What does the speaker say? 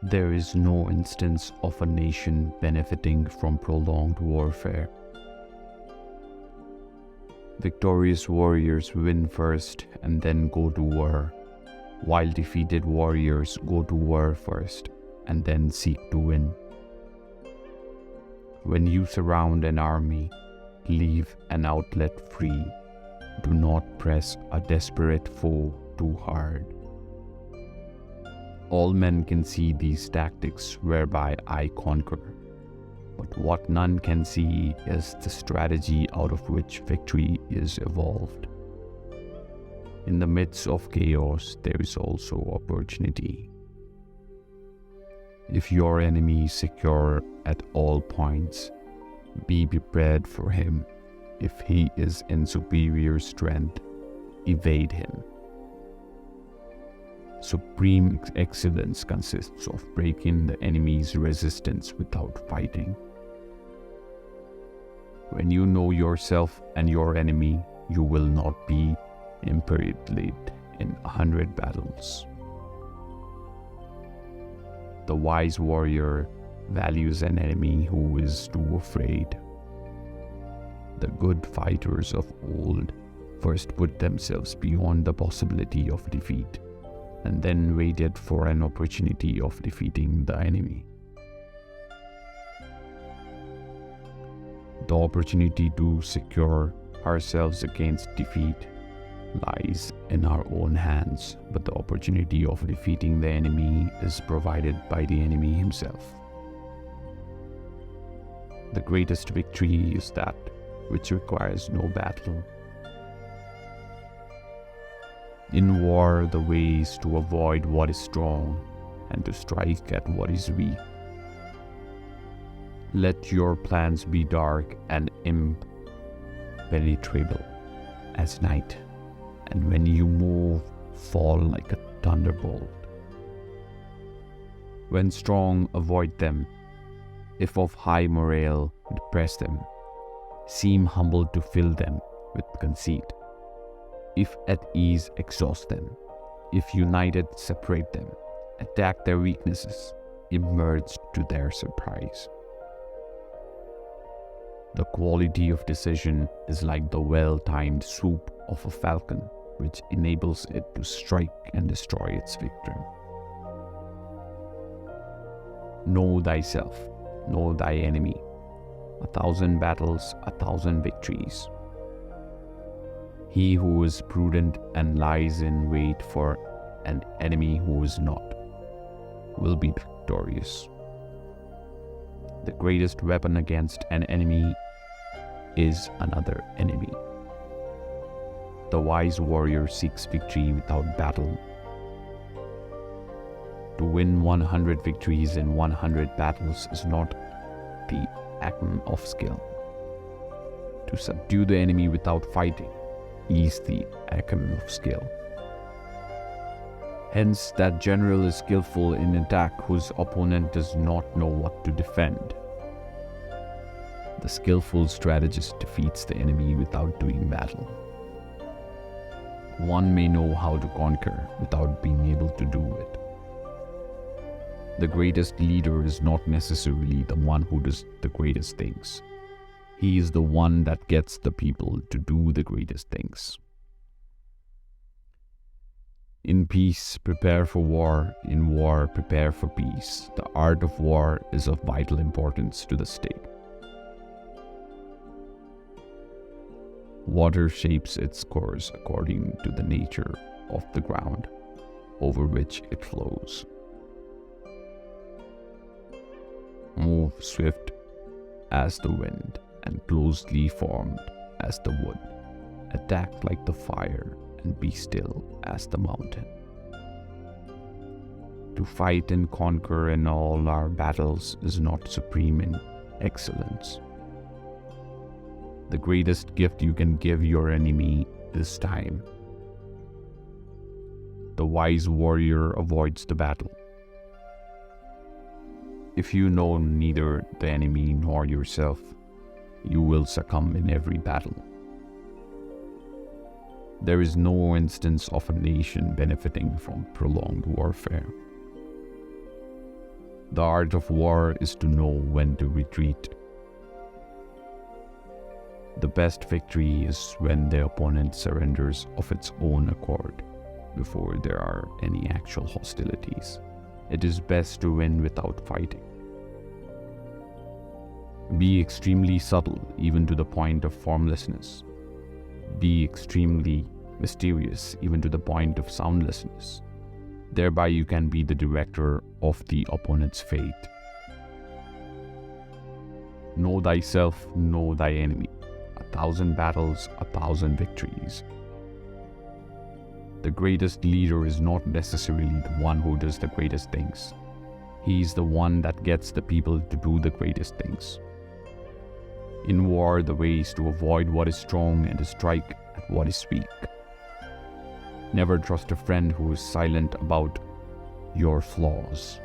There is no instance of a nation benefiting from prolonged warfare. Victorious warriors win first and then go to war, while defeated warriors go to war first and then seek to win. When you surround an army, leave an outlet free. Do not press a desperate foe too hard. All men can see these tactics whereby I conquer, but what none can see is the strategy out of which victory is evolved. In the midst of chaos, there is also opportunity. If your enemy is secure at all points, be prepared for him. If he is in superior strength, evade him. Supreme excellence consists of breaking the enemy's resistance without fighting. When you know yourself and your enemy, you will not be imperitled in 100 battles. The wise warrior values an enemy who is too afraid. The good fighters of old first put themselves beyond the possibility of defeat, and then waited for an opportunity of defeating the enemy. The opportunity to secure ourselves against defeat lies in our own hands, but the opportunity of defeating the enemy is provided by the enemy himself. The greatest victory is that which requires no battle. In war, the way is to avoid what is strong and to strike at what is weak. Let your plans be dark and impenetrable as night, and when you move, fall like a thunderbolt. When strong, avoid them. If of high morale, depress them. Seem humble to fill them with conceit. If at ease, exhaust them. If united, separate them. Attack their weaknesses, emerge to their surprise. The quality of decision is like the well-timed swoop of a falcon, which enables it to strike and destroy its victim. Know thyself, know thy enemy. 1,000 battles, 1,000 victories. He who is prudent and lies in wait for an enemy who is not will be victorious. The greatest weapon against an enemy is another enemy. The wise warrior seeks victory without battle. To win 100 victories in 100 battles is not the acme of skill. To subdue the enemy without fighting is the acme of skill. Hence, that general is skillful in attack whose opponent does not know what to defend. The skillful strategist defeats the enemy without doing battle. One may know how to conquer without being able to do it. The greatest leader is not necessarily the one who does the greatest things. He is the one that gets the people to do the greatest things. In peace, prepare for war. In war, prepare for peace. The art of war is of vital importance to the state. Water shapes its course according to the nature of the ground over which it flows. Move swift as the wind and closely formed as the wood. Attack like the fire and be still as the mountain. To fight and conquer in all our battles is not supreme in excellence. The greatest gift you can give your enemy is time. The wise warrior avoids the battle. If you know neither the enemy nor yourself, you will succumb in every battle. There is no instance of a nation benefiting from prolonged warfare. The art of war is to know when to retreat. The best victory is when the opponent surrenders of its own accord before there are any actual hostilities. It is best to win without fighting. Be extremely subtle, even to the point of formlessness. Be extremely mysterious, even to the point of soundlessness. Thereby you can be the director of the opponent's fate. Know thyself, know thy enemy. 1,000 battles, 1,000 victories. The greatest leader is not necessarily the one who does the greatest things. He is the one that gets the people to do the greatest things. In war, the way is to avoid what is strong and to strike at what is weak. Never trust a friend who is silent about your flaws.